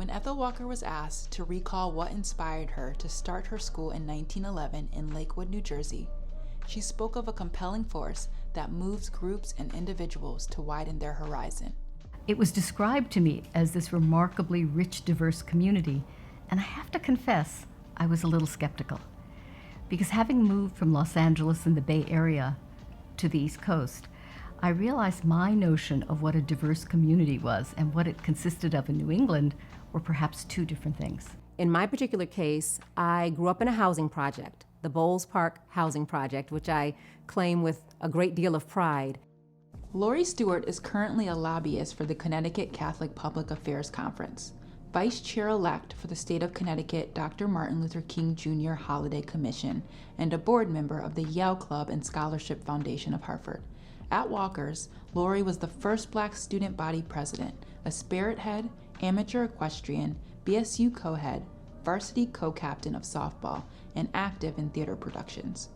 When Ethel Walker was asked to recall what inspired her to start her school in 1911 in Lakewood, New Jersey, she spoke of a compelling force that moves groups and individuals to widen their horizon. It was described to me as this remarkably rich, diverse community, and I have to confess, I was a little skeptical. Because having moved from Los Angeles in the Bay Area to the East Coast, I realized my notion of what a diverse community was and what it consisted of in New England were perhaps two different things. In my particular case, I grew up in a housing project, the Bowles Park Housing Project, which I claim with a great deal of pride. Lori Stewart is currently a lobbyist for the Connecticut Catholic Public Affairs Conference, Vice Chair-elect for the State of Connecticut Dr. Martin Luther King Jr. Holiday Commission, and a board member of the Yale Club and Scholarship Foundation of Hartford. At Walker's, Lori was the first Black student body president, a spirit head, amateur equestrian, BSU co-head, varsity co-captain of softball, and active in theater productions.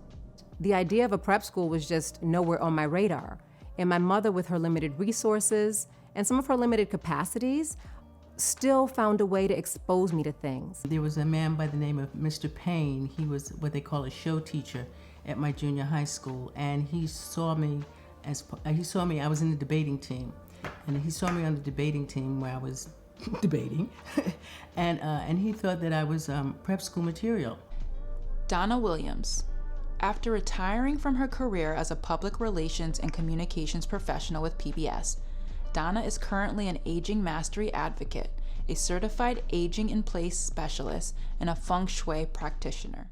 The idea of a prep school was just nowhere on my radar. And my mother, with her limited resources and some of her limited capacities, still found a way to expose me to things. There was a man by the name of Mr. Payne. He was what they call a show teacher at my junior high school, and he saw me, I was in the debating team, and he saw me on the debating team where I was debating, and he thought that I was prep school material. Donna Williams. After retiring from her career as a public relations and communications professional with PBS, Donna is currently an aging mastery advocate, a certified aging in place specialist, and a feng shui practitioner.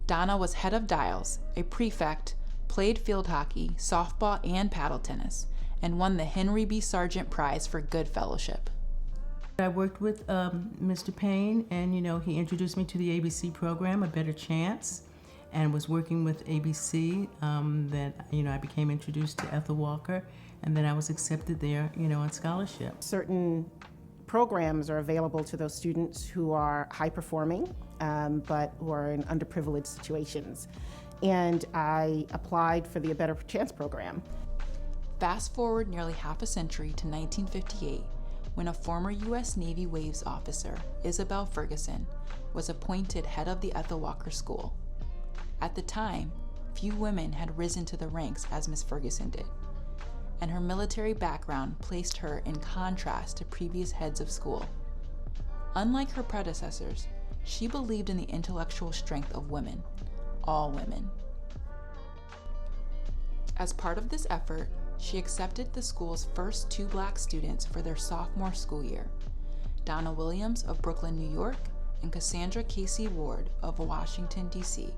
Donna was head of Dials, a prefect, played field hockey, softball, and paddle tennis, and won the Henry B. Sargent Prize for Good Fellowship. I worked with Mr. Payne, and he introduced me to the ABC program, A Better Chance, and was working with ABC. I became introduced to Ethel Walker, and then I was accepted there, on scholarship. Certain programs are available to those students who are high performing, but who are in underprivileged situations. And I applied for the A Better Chance program. Fast forward nearly half a century to 1958, when a former U.S. Navy Waves officer, Isabel Ferguson, was appointed head of the Ethel Walker School. At the time, few women had risen to the ranks as Miss Ferguson did, and her military background placed her in contrast to previous heads of school. Unlike her predecessors, she believed in the intellectual strength of women, all women. As part of this effort, she accepted the school's first 2 Black students for their sophomore school year, Donna Williams of Brooklyn, New York, and Cassandra Casey Ward of Washington, D.C.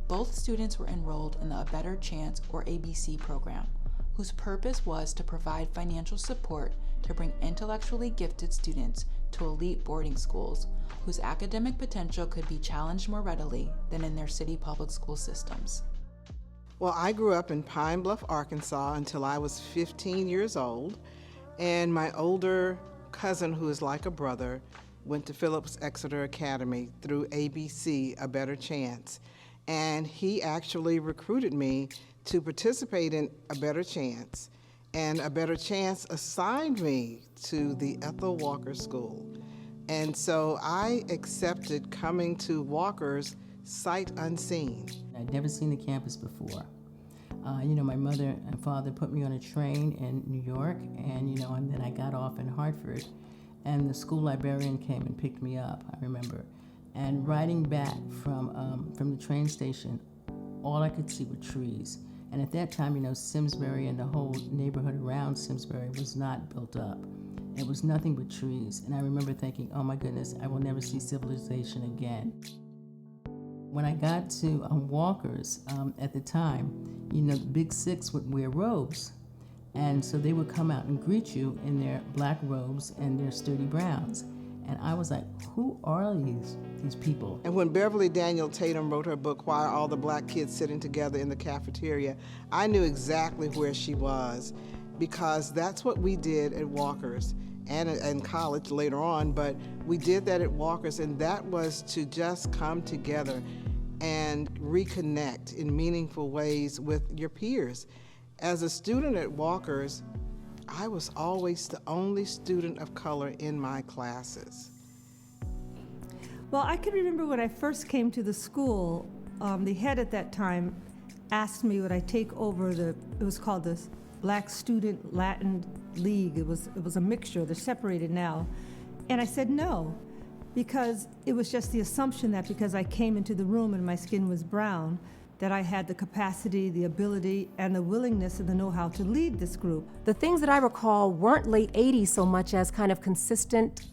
Both students were enrolled in the A Better Chance, or ABC program, whose purpose was to provide financial support to bring intellectually gifted students to elite boarding schools whose academic potential could be challenged more readily than in their city public school systems. Well, I grew up in Pine Bluff, Arkansas until I was 15 years old, and my older cousin, who is like a brother, went to Phillips Exeter Academy through ABC, A Better Chance, and he actually recruited me to participate in A Better Chance, and A Better Chance assigned me to the Ethel Walker School. And so I accepted coming to Walker's sight unseen. I'd never seen the campus before. My mother and father put me on a train in New York, and then I got off in Hartford, and the school librarian came and picked me up, I remember. And riding back from the train station, all I could see were trees. And at that time, Simsbury and the whole neighborhood around Simsbury was not built up. It was nothing but trees. And I remember thinking, oh my goodness, I will never see civilization again. When I got to Walker's at the time, the Big Six would wear robes. And so they would come out and greet you in their black robes and their sturdy browns. And I was like, who are these people? And when Beverly Daniel Tatum wrote her book, Why Are All the Black Kids Sitting Together in the Cafeteria, I knew exactly where she was, because that's what we did at Walker's and in college later on, but we did that at Walker's, and that was to just come together and reconnect in meaningful ways with your peers. As a student at Walker's, I was always the only student of color in my classes. Well, I can remember when I first came to the school, the head at that time asked me would I take over it was called the Black Student Latin League. It was a mixture, they're separated now. And I said no, because it was just the assumption that because I came into the room and my skin was brown, that I had the capacity, the ability, and the willingness and the know-how to lead this group. The things that I recall weren't late 80s so much as kind of consistent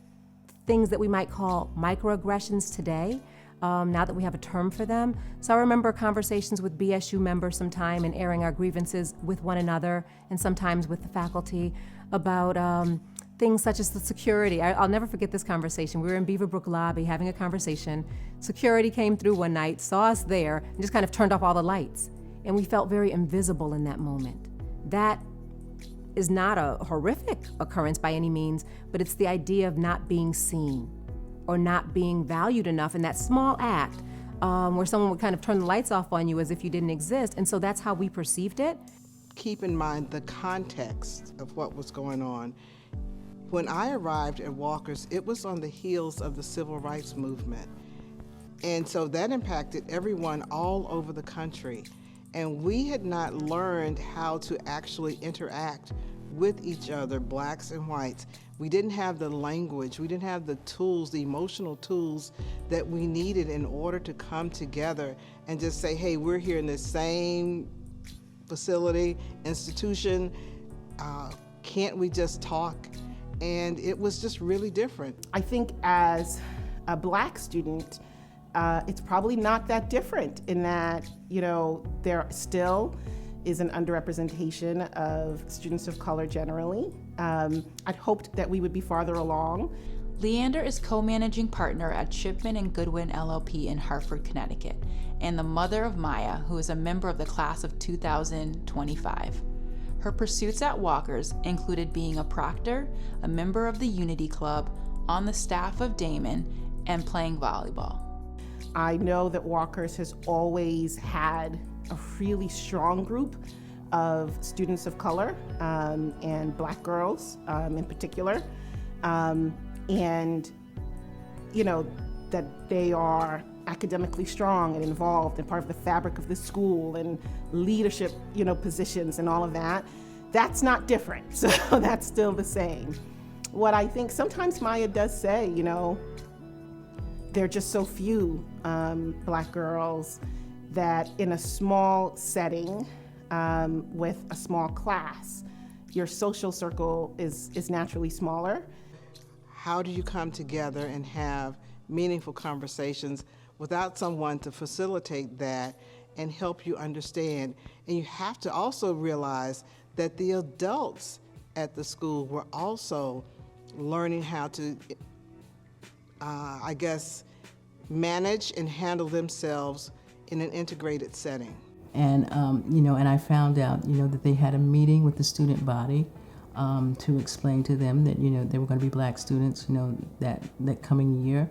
things that we might call microaggressions today, now that we have a term for them. So I remember conversations with BSU members sometime and airing our grievances with one another and sometimes with the faculty about things such as the security. I'll never forget this conversation. We were in Beaverbrook lobby having a conversation. Security came through one night, saw us there, and just kind of turned off all the lights. And we felt very invisible in that moment. That is not a horrific occurrence by any means, but it's the idea of not being seen or not being valued enough in that small act where someone would kind of turn the lights off on you as if you didn't exist. And so that's how we perceived it. Keep in mind the context of what was going on. When I arrived at Walker's, it was on the heels of the civil rights movement. And so that impacted everyone all over the country. And we had not learned how to actually interact with each other, blacks and whites. We didn't have the language, we didn't have the tools, the emotional tools that we needed in order to come together and just say, hey, we're here in this same facility, institution, can't we just talk? And it was just really different. I think as a Black student, it's probably not that different in that, there still is an underrepresentation of students of color generally. I'd hoped that we would be farther along. Leander is co-managing partner at Shipman and Goodwin LLP in Hartford, Connecticut, and the mother of Maya, who is a member of the class of 2025. Her pursuits at Walker's included being a proctor, a member of the Unity Club, on the staff of Damon, and playing volleyball. I know that Walker's has always had a really strong group of students of color and Black girls in particular. And, that they are academically strong and involved and part of the fabric of the school and leadership, positions and all of that. That's not different, so that's still the same. What I think sometimes Maya does say, there are just so few Black girls that in a small setting with a small class, your social circle is naturally smaller. How do you come together and have meaningful conversations without someone to facilitate that and help you understand? And you have to also realize that the adults at the school were also learning how to, manage and handle themselves in an integrated setting. And, and I found out, that they had a meeting with the student body to explain to them that, there were going to be Black students, that coming year.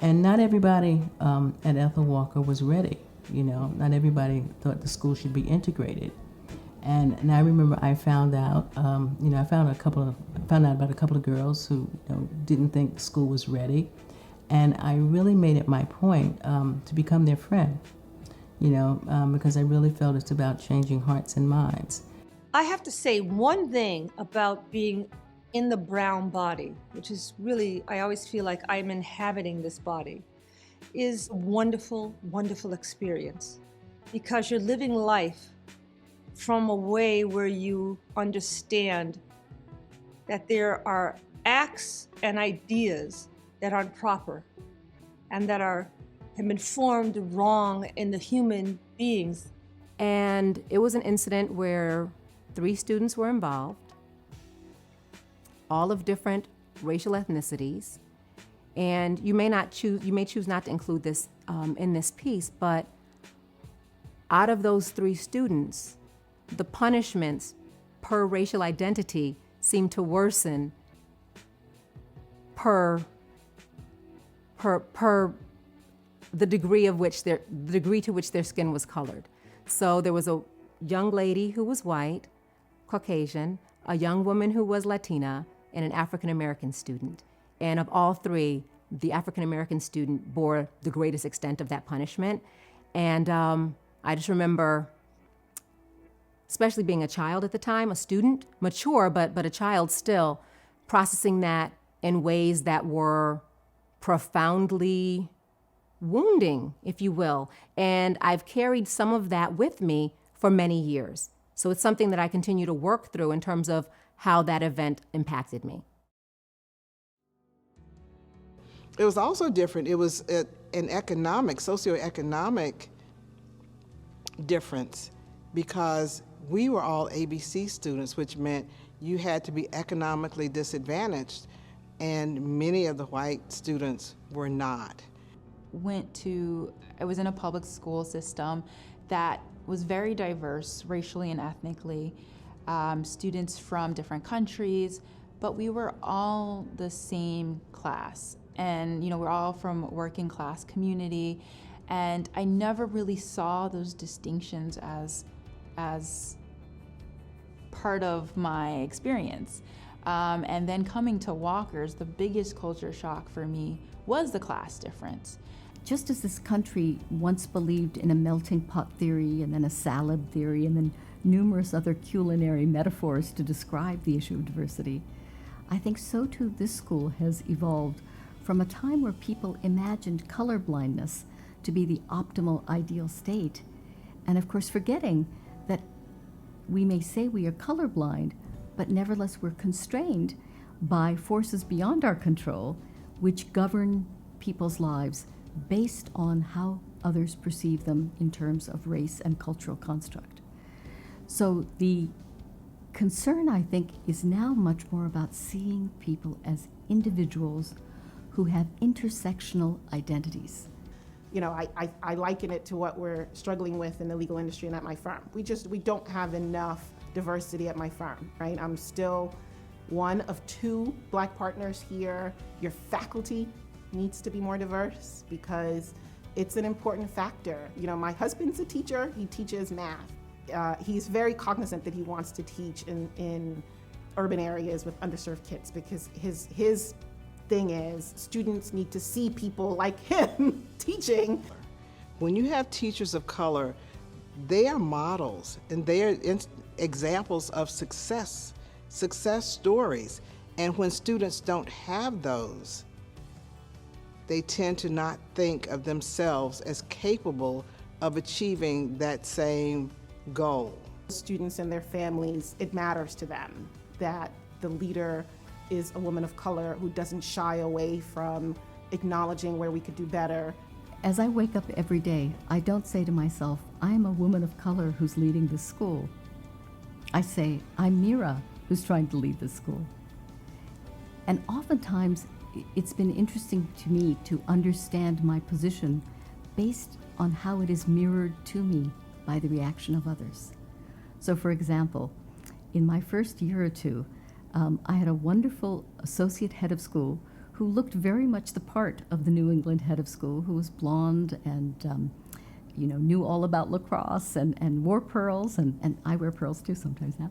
And not everybody at Ethel Walker was ready, not everybody thought the school should be integrated. And I remember I found out, I found out about a couple of girls who didn't think school was ready. And I really made it my point to become their friend, because I really felt it's about changing hearts and minds. I have to say one thing about being in the brown body, which is really, I always feel like I'm inhabiting this body, is a wonderful, wonderful experience. Because you're living life from a way where you understand that there are acts and ideas that aren't proper and that have been formed wrong in the human beings. And it was an incident where 3 students were involved, all of different racial ethnicities. And you may choose not to include this in this piece, but out of those 3 students, the punishments per racial identity seemed to worsen per the degree to which their skin was colored. So there was a young lady who was white, Caucasian, a young woman who was Latina, and an African American student. And of all three, the African American student bore the greatest extent of that punishment. And I just remember, especially being a child at the time, a student, mature, but a child still, processing that in ways that were profoundly wounding, if you will. And I've carried some of that with me for many years. So it's something that I continue to work through in terms of how that event impacted me. It was also different. It was an economic, socioeconomic difference, because we were all ABC students, which meant you had to be economically disadvantaged, and many of the white students were not. I was in a public school system that was very diverse racially and ethnically, students from different countries, but we were all the same class. And we're all from working class community, and I never really saw those distinctions as part of my experience. And then coming to Walker's, the biggest culture shock for me was the class difference. Just as this country once believed in a melting pot theory and then a salad theory and then numerous other culinary metaphors to describe the issue of diversity, I think so too this school has evolved from a time where people imagined colorblindness to be the optimal ideal state, and of course forgetting that we may say we are colorblind, but nevertheless we're constrained by forces beyond our control which govern people's lives based on how others perceive them in terms of race and cultural construct. So the concern, I think, is now much more about seeing people as individuals who have intersectional identities. I liken it to what we're struggling with in the legal industry and at my firm. We don't have enough diversity at my firm, right? I'm still one of 2 Black partners here. Your faculty needs to be more diverse because it's an important factor. My husband's a teacher, he teaches math. He's very cognizant that he wants to teach in urban areas with underserved kids because his thing is students need to see people like him teaching. When you have teachers of color, they are models and they are examples of success stories. And when students don't have those, they tend to not think of themselves as capable of achieving that same goal. Students and their families, it matters to them that the leader is a woman of color who doesn't shy away from acknowledging where we could do better. As I wake up every day, I don't say to myself, I am a woman of color who's leading this school. I say, I'm Mira, who's trying to lead this school. And oftentimes, it's been interesting to me to understand my position based on how it is mirrored to me by the reaction of others. So for example, in my first year or two, I had a wonderful associate head of school who looked very much the part of the New England head of school, who was blonde and knew all about lacrosse and wore pearls, and I wear pearls too sometimes now.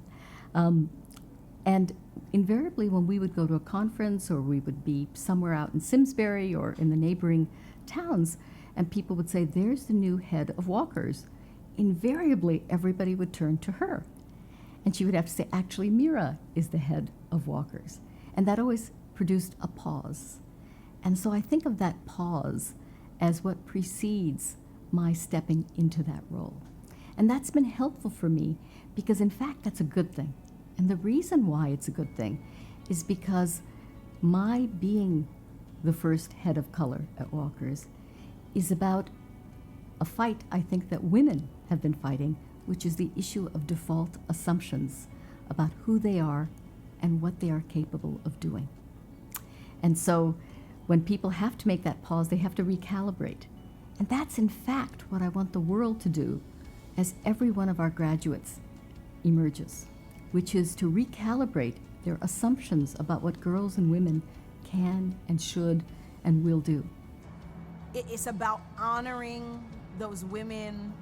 And invariably when we would go to a conference or we would be somewhere out in Simsbury or in the neighboring towns, and people would say, there's the new head of Walker's, invariably everybody would turn to her. And she would have to say, actually, Mira is the head of Walker's. And that always produced a pause. And so I think of that pause as what precedes my stepping into that role. And that's been helpful for me because, in fact, that's a good thing. And the reason why it's a good thing is because my being the first head of color at Walker's is about a fight I think that women have been fighting, which is the issue of default assumptions about who they are and what they are capable of doing. And so when people have to make that pause, they have to recalibrate. And that's in fact what I want the world to do as every one of our graduates emerges, which is to recalibrate their assumptions about what girls and women can and should and will do. It's about honoring those women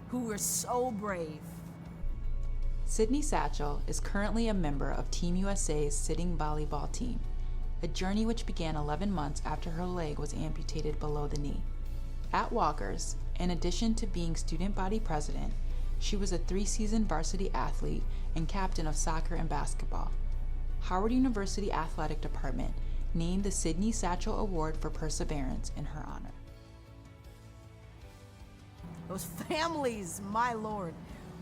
who were so brave, Sydney Satchel is currently a member of Team USA's sitting volleyball team, a journey which began 11 months after her leg was amputated below the knee. At Walkers, in addition to being student body president, she was a 3-season varsity athlete and captain of soccer and basketball. Howard University Athletic Department named the Sydney Satchel Award for Perseverance in her honor. Those families, my Lord,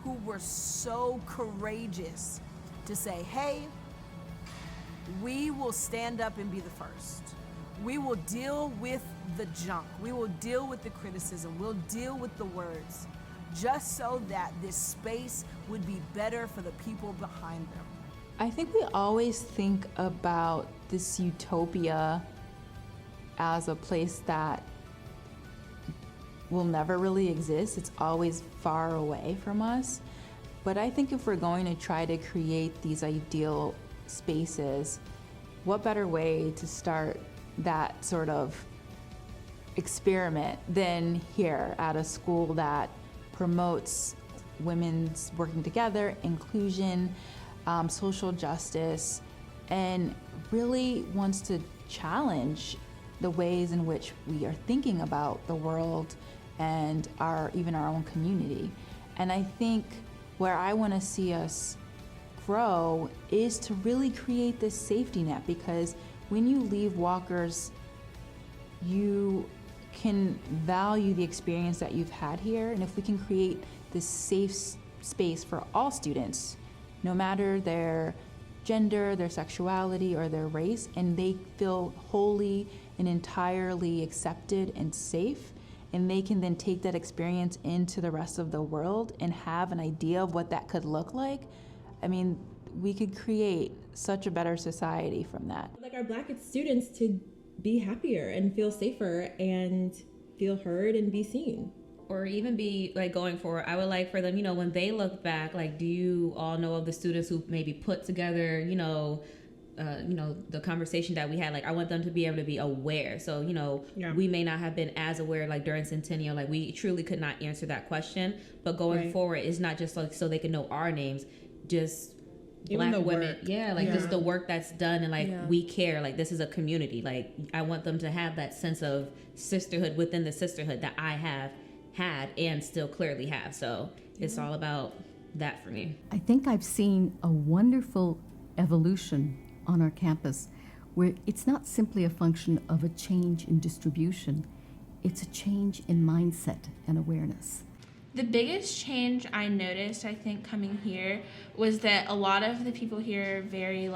who were so courageous to say, hey, we will stand up and be the first. We will deal with the junk. We will deal with the criticism. We'll deal with the words, just so that this space would be better for the people behind them. I think we always think about this utopia as a place that will never really exist. It's always far away from us. But I think if we're going to try to create these ideal spaces, what better way to start that sort of experiment than here at a school that promotes women's working together, inclusion, social justice, and really wants to challenge the ways in which we are thinking about the world and even our own community. And I think where I want to see us grow is to really create this safety net, because when you leave Walkers, you can value the experience that you've had here. And if we can create this safe space for all students, no matter their gender, their sexuality, or their race, and they feel wholly and entirely accepted and safe, and they can then take that experience into the rest of the world and have an idea of what that could look like, I mean, we could create such a better society from that. Like our Black students to be happier and feel safer and feel heard and be seen. Or even be like going forward, I would like for them, when they look back, like, do you all know of the students who maybe put together, the conversation that we had? Like, I want them to be able to be aware. So, we may not have been as aware, like during Centennial, like we truly could not answer that question. But going forward, it's not just like so they can know our names, just even Black women. Just the work that's done, and we care. Like, this is a community. Like, I want them to have that sense of sisterhood within the sisterhood that I have had and still clearly have. So it's all about that for me. I think I've seen a wonderful evolution on our campus where it's not simply a function of a change in distribution, it's a change in mindset and awareness. The biggest change I noticed, I think, coming here was that a lot of the people here are very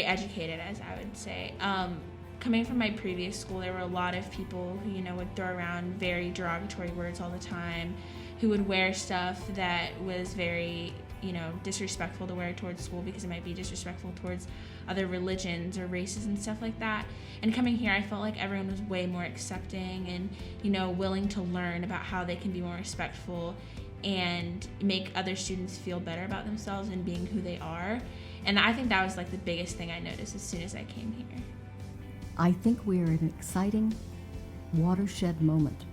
educated, as I would say. Coming from my previous school, there were a lot of people who, would throw around very derogatory words all the time, who would wear stuff that was very, disrespectful to wear towards school because it might be disrespectful towards other religions or races and stuff like that. And coming here, I felt like everyone was way more accepting and, willing to learn about how they can be more respectful and make other students feel better about themselves and being who they are. And I think that was like the biggest thing I noticed as soon as I came here. I think we are in an exciting watershed moment.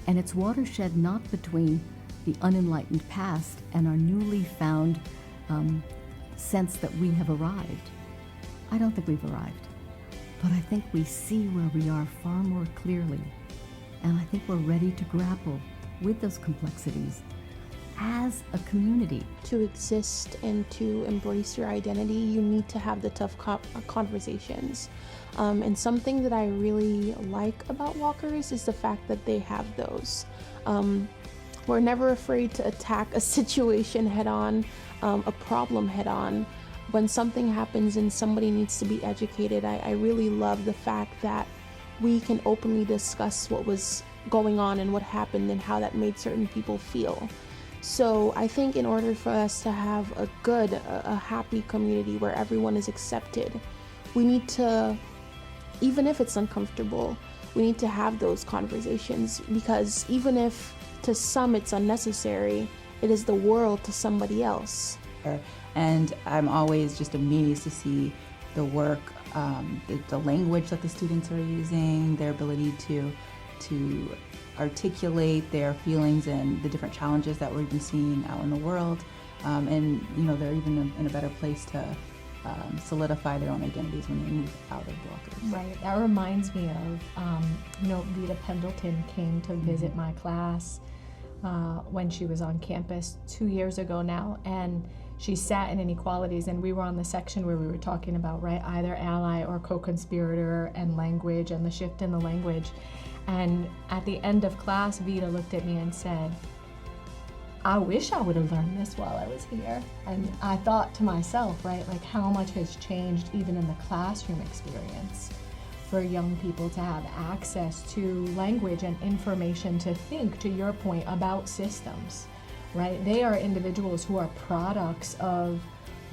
And it's watershed not between the unenlightened past and our newly found sense that we have arrived. I don't think we've arrived, but I think we see where we are far more clearly. And I think we're ready to grapple with those complexities as a community. To exist and to embrace your identity, you need to have the tough conversations. And something that I really like about Walkers is the fact that they have those. We're never afraid to attack a situation head on, a problem head on. When something happens and somebody needs to be educated, I really love the fact that we can openly discuss what was going on and what happened and how that made certain people feel. So I think in order for us to have a happy community where everyone is accepted, we need to, even if it's uncomfortable, we need to have those conversations, because even if to some it's unnecessary, it is the world to somebody else. And I'm always just amazed to see the work, the language that the students are using, their ability to articulate their feelings and the different challenges that we're even seeing out in the world. And they're even in a better place to solidify their own identities when they move out of blockers. Right. That reminds me of, Vita Pendleton came to visit my class when she was on campus 2 years ago now, and she sat in inequalities, and we were on the section where we were talking about, right, either ally or co-conspirator and language and the shift in the language. And at the end of class, Vita looked at me and said, I wish I would have learned this while I was here. And I thought to myself, right, like how much has changed even in the classroom experience for young people to have access to language and information to think, to your point, about systems, right? They are individuals who are products of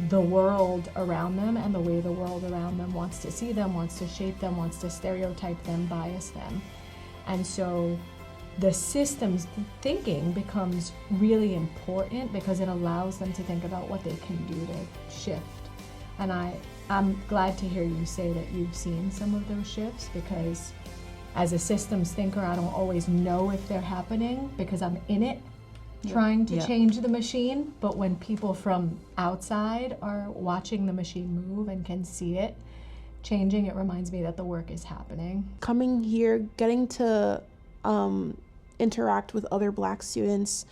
the world around them and the way the world around them wants to see them, wants to shape them, wants to stereotype them, bias them. And so the systems thinking becomes really important because it allows them to think about what they can do to shift. And I'm glad to hear you say that you've seen some of those shifts, because as a systems thinker, I don't always know if they're happening because I'm in it trying to change the machine. But when people from outside are watching the machine move and can see it changing, it reminds me that the work is happening. Coming here, getting to interact with other Black students,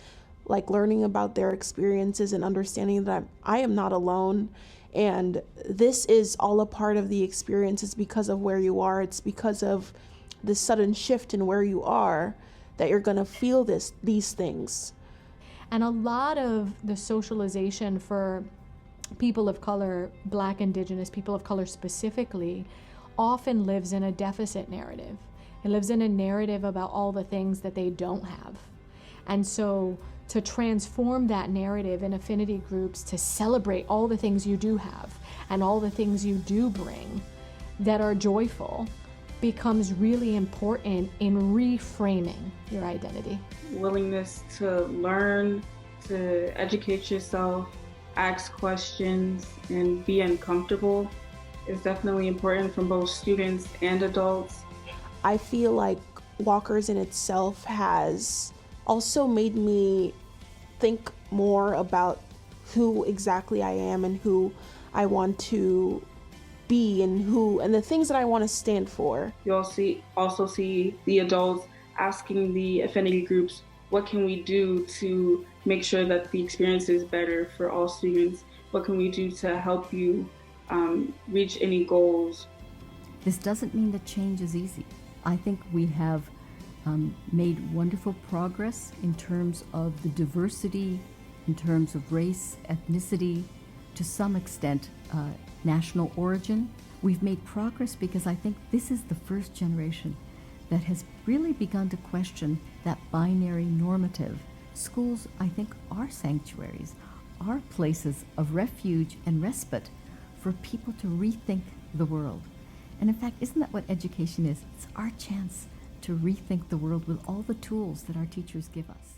like learning about their experiences and understanding that I am not alone. And this is all a part of the experience. It's because of where you are. It's because of this sudden shift in where you are that you're going to feel these things. And a lot of the socialization for people of color, Black, Indigenous, people of color specifically, often lives in a deficit narrative. It lives in a narrative about all the things that they don't have. And so to transform that narrative in affinity groups to celebrate all the things you do have and all the things you do bring that are joyful becomes really important in reframing your identity. Willingness to learn, to educate yourself, ask questions, and be uncomfortable is definitely important from both students and adults. I feel like Walkers in itself has also made me think more about who exactly I am and who I want to be and the things that I want to stand for. You also see the adults asking the affinity groups, what can we do to make sure that the experience is better for all students? What can we do to help you reach any goals? This doesn't mean that change is easy. I think we have made wonderful progress in terms of the diversity, in terms of race, ethnicity, to some extent, national origin. We've made progress because I think this is the first generation that has really begun to question that binary normative. Schools, I think, are sanctuaries, are places of refuge and respite for people to rethink the world. And in fact, isn't that what education is? It's our chance to rethink the world with all the tools that our teachers give us.